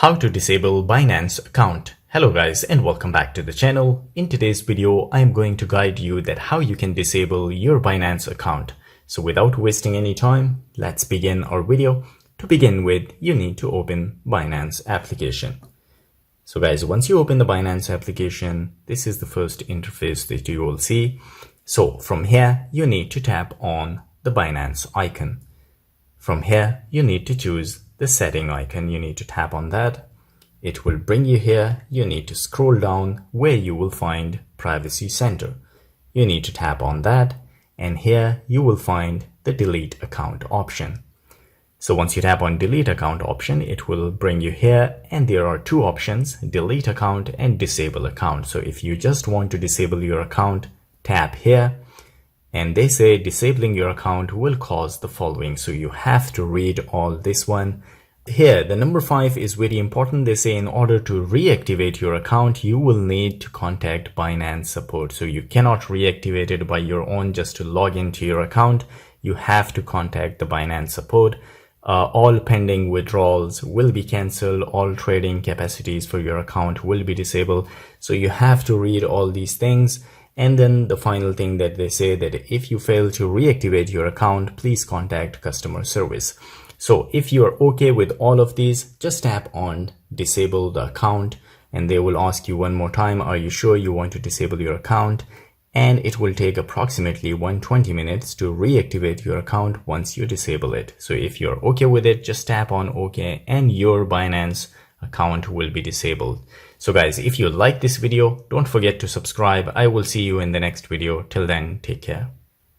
How to disable Binance account. Hello guys and welcome back to the channel. In today's video, I am going to guide you that how you can disable your Binance account. So without wasting any time, let's begin our video. To begin with, you need to open Binance application. So guys, once you open the Binance application, this is the first interface that you will see. So from here, you need to tap on the Binance icon. From here, you need to choose the setting icon. You need to tap on that. It will bring you here. You need to scroll down where you will find Privacy Center. You need to tap on that, and here you will find the delete account option. So once you tap on delete account option, it will bring you here, and there are two options: delete account and disable account. So if you just want to disable your account, tap here. And they say disabling your account will cause the following. So you have to read all this one. Here, the number 5 is very important. They say in order to reactivate your account, you will need to contact Binance support. So you cannot reactivate it by your own just to log into your account. You have to contact the Binance support. All pending withdrawals will be cancelled. All trading capacities for your account will be disabled. So you have to read all these things. And then the final thing that they say that if you fail to reactivate your account, please contact customer service. So if you are okay with all of these, just tap on disable the account, and they will ask you one more time, are you sure you want to disable your account? And it will take approximately 120 minutes to reactivate your account once you disable it. So if you're okay with it, just tap on OK and your Binance account will be disabled. So guys, if you like this video, don't forget to subscribe. I will see you in the next video. Till then, take care.